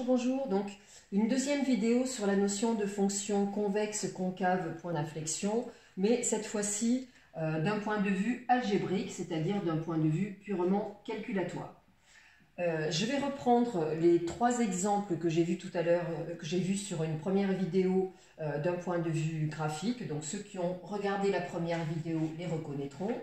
Bonjour. Donc, une deuxième vidéo sur la notion de fonction convexe, concave, point d'inflexion, mais cette fois-ci d'un point de vue algébrique, c'est-à-dire d'un point de vue purement calculatoire. Je vais reprendre les trois exemples que j'ai vus tout à l'heure, que j'ai vus sur une première vidéo d'un point de vue graphique. Donc, ceux qui ont regardé la première vidéo les reconnaîtront.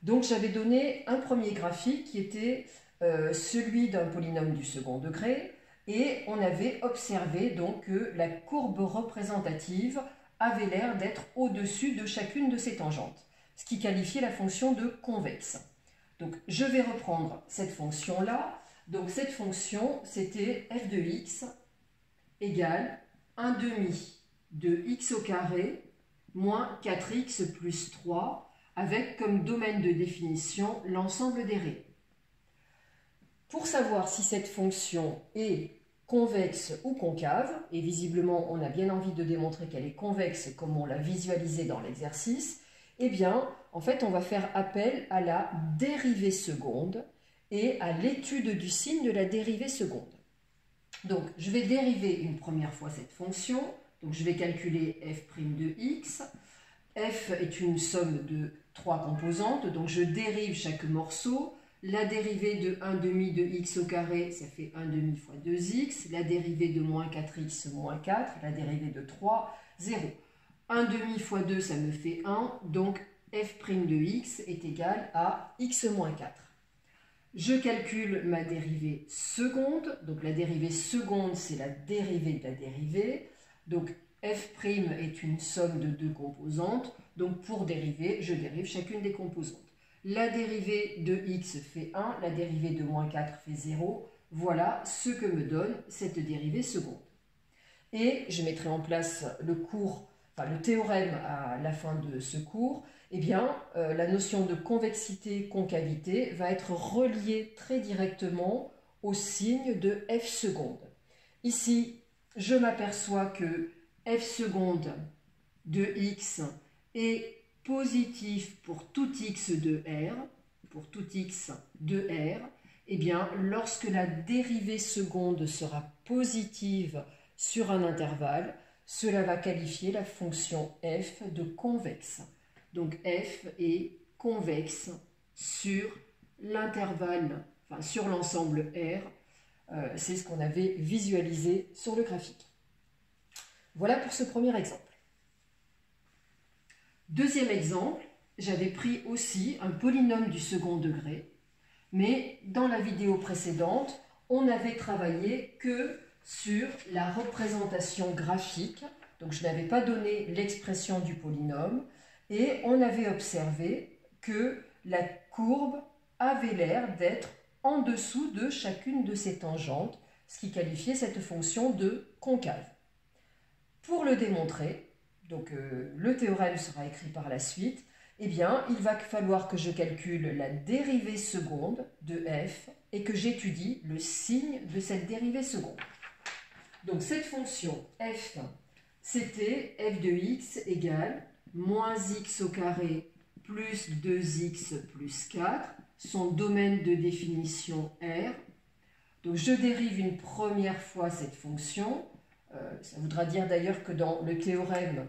Donc, j'avais donné un premier graphique qui était celui d'un polynôme du second degré. Et on avait observé donc que la courbe représentative avait l'air d'être au-dessus de chacune de ces tangentes, ce qui qualifiait la fonction de convexe. Donc je vais reprendre cette fonction-là. Donc cette fonction, c'était f de x égale 1 demi de x au carré moins 4x plus 3, avec comme domaine de définition l'ensemble des raies. Pour savoir si cette fonction est convexe ou concave, et visiblement on a bien envie de démontrer qu'elle est convexe comme on l'a visualisé dans l'exercice, eh bien en fait on va faire appel à la dérivée seconde et à l'étude du signe de la dérivée seconde. Donc je vais dériver une première fois cette fonction, donc je vais calculer f' de x. F est une somme de 3 composantes, donc je dérive chaque morceau. La dérivée de 1 demi de x au carré, ça fait 1 demi fois 2x. La dérivée de moins 4x moins 4. La dérivée de 3, 0. 1 demi fois 2, ça me fait 1. Donc, f' de x est égal à x moins 4. Je calcule ma dérivée seconde. Donc, la dérivée seconde, c'est la dérivée de la dérivée. Donc, f' est une somme de deux composantes. Donc, pour dériver, je dérive chacune des composantes. La dérivée de x fait 1, la dérivée de moins 4 fait 0. Voilà ce que me donne cette dérivée seconde. Et je mettrai en place le théorème à la fin de ce cours. Eh bien, la notion de convexité-concavité va être reliée très directement au signe de f seconde. Ici, je m'aperçois que f seconde de x est positif pour tout x de R, eh bien, lorsque la dérivée seconde sera positive sur un intervalle, cela va qualifier la fonction f de convexe. Donc f est convexe sur l'intervalle, enfin sur l'ensemble R. C'est ce qu'on avait visualisé sur le graphique. Voilà pour ce premier exemple. Deuxième exemple, j'avais pris aussi un polynôme du second degré, mais dans la vidéo précédente, on n'avait travaillé que sur la représentation graphique, donc je n'avais pas donné l'expression du polynôme, et on avait observé que la courbe avait l'air d'être en dessous de chacune de ces tangentes, ce qui qualifiait cette fonction de concave. Pour le démontrer, donc le théorème sera écrit par la suite, eh bien, il va falloir que je calcule la dérivée seconde de f et que j'étudie le signe de cette dérivée seconde. Donc cette fonction f, c'était f de x égale moins x au carré plus 2x plus 4, son domaine de définition R. Donc je dérive une première fois cette fonction. Ça voudra dire d'ailleurs que dans le théorème,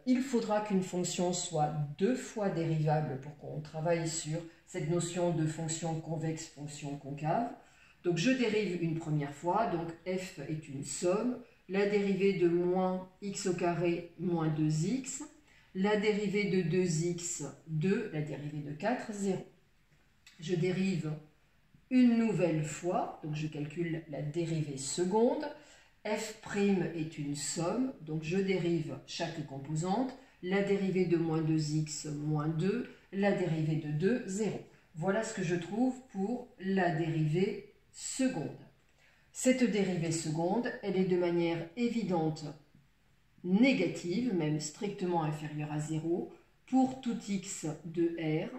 il faudra qu'une fonction soit deux fois dérivable pour qu'on travaille sur cette notion de fonction convexe, fonction concave. Donc je dérive une première fois, donc f est une somme, la dérivée de moins x au carré moins 2x, la dérivée de 2x, 2, la dérivée de 4, 0. Je dérive une nouvelle fois, donc je calcule la dérivée seconde. F' est une somme, donc je dérive chaque composante. La dérivée de moins 2x, moins 2, la dérivée de 2, 0. Voilà ce que je trouve pour la dérivée seconde. Cette dérivée seconde, elle est de manière évidente négative, même strictement inférieure à 0, pour tout x de R.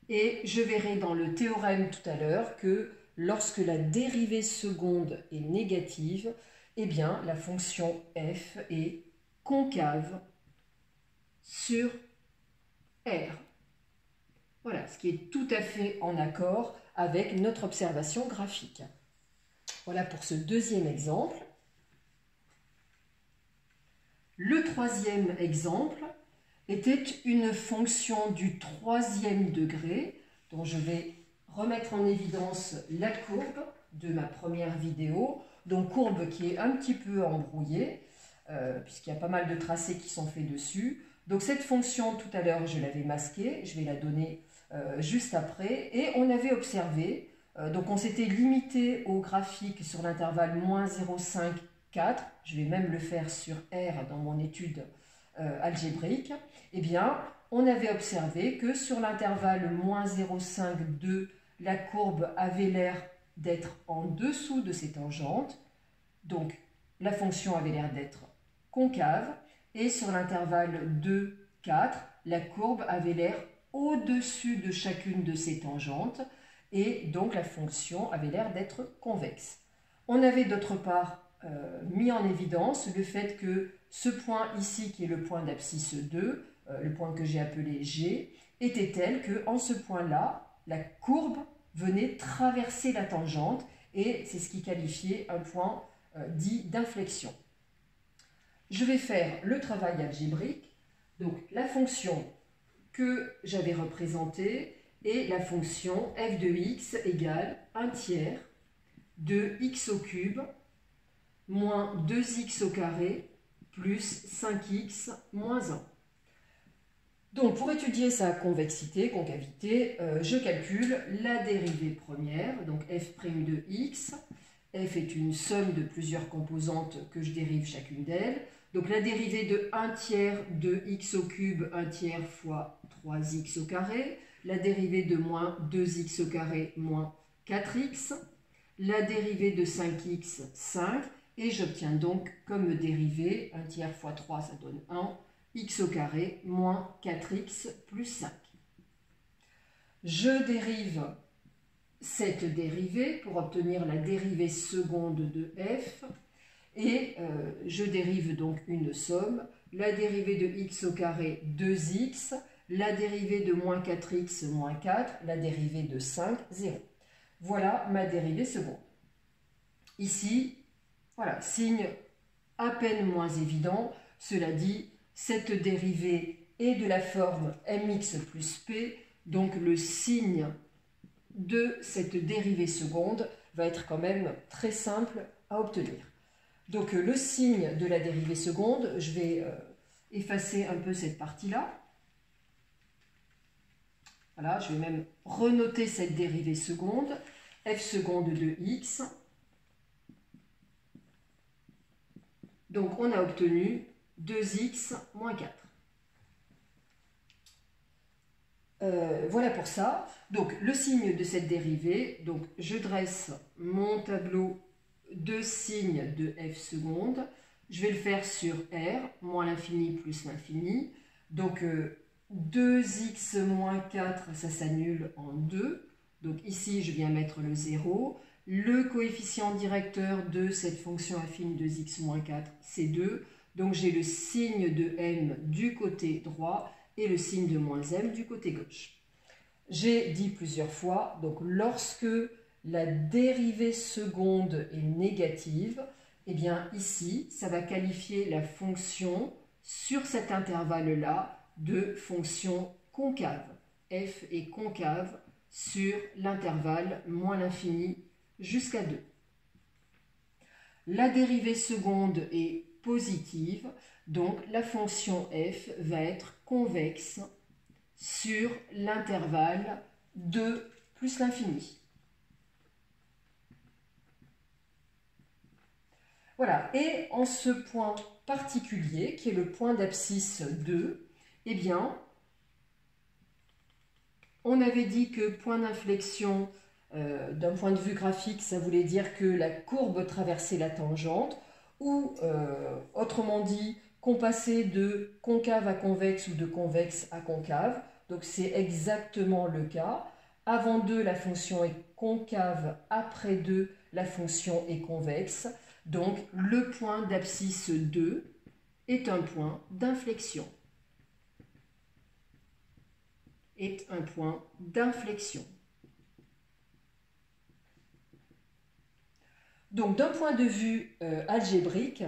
Et je verrai dans le théorème tout à l'heure que lorsque la dérivée seconde est négative, eh bien, la fonction f est concave sur R. Voilà, ce qui est tout à fait en accord avec notre observation graphique. Voilà pour ce deuxième exemple. Le troisième exemple était une fonction du troisième degré, dont je vais remettre en évidence la courbe de ma première vidéo, donc courbe qui est un petit peu embrouillée, puisqu'il y a pas mal de tracés qui sont faits dessus. Donc cette fonction, tout à l'heure, je l'avais masquée, je vais la donner juste après, et on avait observé, donc on s'était limité au graphique sur l'intervalle moins 0,5, 4, je vais même le faire sur R dans mon étude algébrique, eh bien, on avait observé que sur l'intervalle moins 0,5, 2, la courbe avait l'air d'être en dessous de ses tangentes, donc la fonction avait l'air d'être concave, et sur l'intervalle 2, 4, la courbe avait l'air au-dessus de chacune de ses tangentes, et donc la fonction avait l'air d'être convexe. On avait d'autre part mis en évidence le fait que ce point ici, qui est le point d'abscisse 2, le point que j'ai appelé G, était tel qu'en ce point-là, la courbe venait traverser la tangente, et c'est ce qui qualifiait un point dit d'inflexion. Je vais faire le travail algébrique. Donc la fonction que j'avais représentée est la fonction f de x égale 1 tiers de x au cube moins 2x au carré plus 5x moins 1. Donc pour étudier sa convexité, concavité, je calcule la dérivée première, donc f' de x. F est une somme de plusieurs composantes que je dérive chacune d'elles. Donc la dérivée de 1 tiers de x au cube, 1 tiers fois 3x au carré. La dérivée de moins 2x au carré moins 4x. La dérivée de 5x, 5. Et j'obtiens donc comme dérivée, 1 tiers fois 3, ça donne 1, x au carré moins 4x plus 5. Je dérive cette dérivée pour obtenir la dérivée seconde de f, et je dérive donc une somme, la dérivée de x au carré 2x, la dérivée de moins 4x moins 4, la dérivée de 5, 0. Voilà ma dérivée seconde. Ici, voilà, signe à peine moins évident, cela dit, cette dérivée est de la forme mx plus p, donc le signe de cette dérivée seconde va être quand même très simple à obtenir. Donc le signe de la dérivée seconde, je vais effacer un peu cette partie-là. Voilà, je vais même renoter cette dérivée seconde, f seconde de x. Donc on a obtenu 2x moins 4. Voilà pour ça. Donc le signe de cette dérivée, donc je dresse mon tableau de signes de f seconde. Je vais le faire sur R, moins l'infini plus l'infini. Donc 2x moins 4, ça s'annule en 2. Donc ici, je viens mettre le 0. Le coefficient directeur de cette fonction affine 2x moins 4, c'est 2. Donc j'ai le signe de m du côté droit et le signe de moins m du côté gauche. J'ai dit plusieurs fois, donc lorsque la dérivée seconde est négative, eh bien ici, ça va qualifier la fonction sur cet intervalle-là de fonction concave. F est concave sur l'intervalle moins l'infini jusqu'à 2. La dérivée seconde est positive, donc la fonction f va être convexe sur l'intervalle 2 plus l'infini. Voilà, et en ce point particulier, qui est le point d'abscisse 2, eh bien, on avait dit que point d'inflexion, d'un point de vue graphique, ça voulait dire que la courbe traversait la tangente, ou autrement dit, qu'on passait de concave à convexe ou de convexe à concave. Donc c'est exactement le cas. Avant 2, la fonction est concave, après 2, la fonction est convexe. Donc le point d'abscisse 2 est un point d'inflexion. Est un point d'inflexion. Donc d'un point de vue algébrique,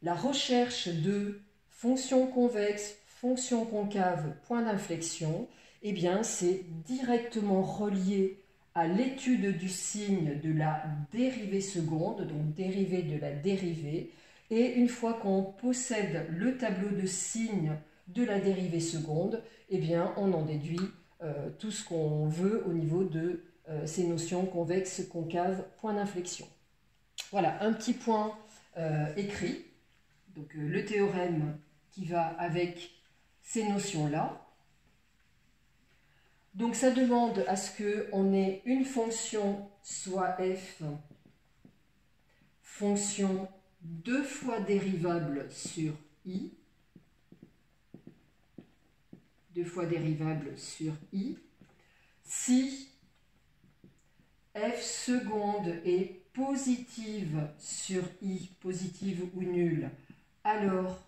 la recherche de fonction convexe, fonction concave, point d'inflexion, eh bien c'est directement relié à l'étude du signe de la dérivée seconde, donc dérivée de la dérivée. Et une fois qu'on possède le tableau de signes de la dérivée seconde, eh bien on en déduit tout ce qu'on veut au niveau de ces notions convexes, concaves, point d'inflexion. Voilà, un petit point écrit, donc le théorème qui va avec ces notions-là. Donc ça demande à ce qu'on ait une fonction, soit f, fonction 2 fois dérivable sur i, 2 fois dérivable sur i, si f seconde est positive sur i, positive ou nulle, alors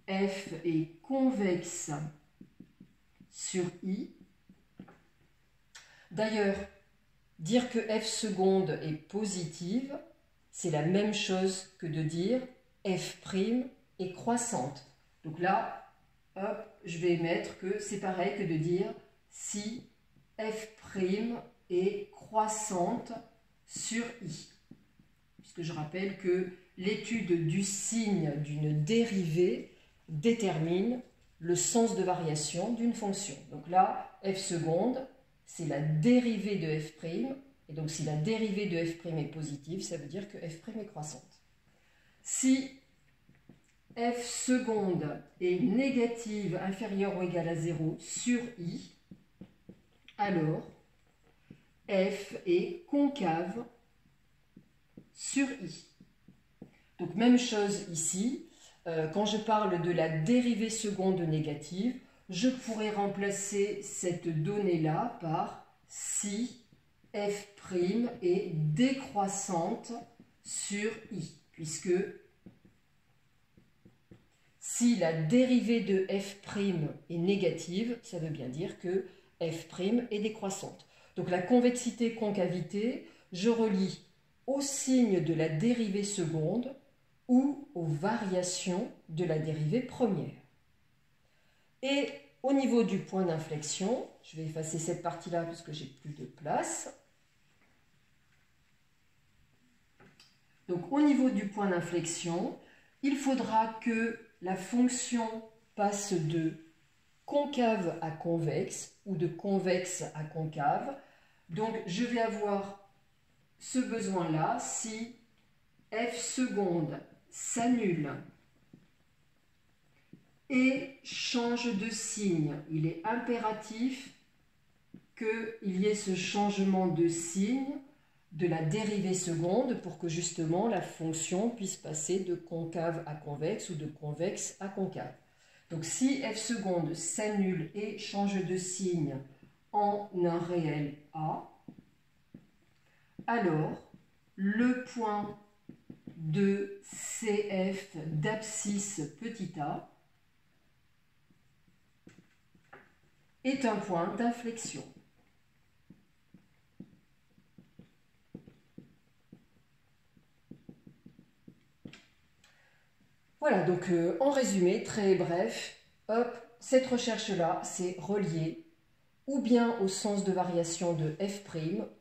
f est convexe sur i. D'ailleurs, dire que f seconde est positive, c'est la même chose que de dire f' est croissante. Donc là, hop, je vais mettre que c'est pareil que de dire si f' est croissante sur i. Puisque je rappelle que l'étude du signe d'une dérivée détermine le sens de variation d'une fonction. Donc là, f seconde, c'est la dérivée de f', et donc si la dérivée de f' est positive, ça veut dire que f' est croissante. Si f seconde est négative, inférieure ou égale à 0 sur i, alors f est concave sur i. Donc même chose ici, quand je parle de la dérivée seconde négative, je pourrais remplacer cette donnée-là par si f' est décroissante sur i, puisque si la dérivée de f' est négative, ça veut bien dire que f' est décroissante. Donc la convexité-concavité, je relie au signe de la dérivée seconde ou aux variations de la dérivée première. Et au niveau du point d'inflexion, je vais effacer cette partie-là parce que j'ai plus de place. Donc au niveau du point d'inflexion, il faudra que la fonction passe de concave à convexe ou de convexe à concave. Donc je vais avoir ce besoin-là si f seconde s'annule et change de signe. Il est impératif qu'il y ait ce changement de signe de la dérivée seconde pour que justement la fonction puisse passer de concave à convexe ou de convexe à concave. Donc si f seconde s'annule et change de signe en un réel a, alors le point de CF d'abscisse petit a est un point d'inflexion. Voilà, donc en résumé, très bref, hop, cette recherche-là, c'est relié ou bien au sens de variation de f',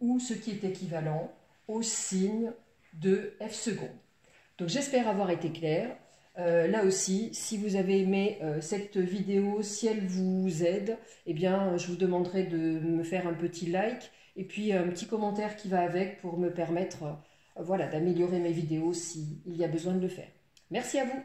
ou ce qui est équivalent au signe de f seconde. Donc j'espère avoir été clair. Là aussi, si vous avez aimé cette vidéo, si elle vous aide, eh bien, je vous demanderai de me faire un petit like et puis un petit commentaire qui va avec pour me permettre voilà, d'améliorer mes vidéos s'il y a besoin de le faire. Merci à vous.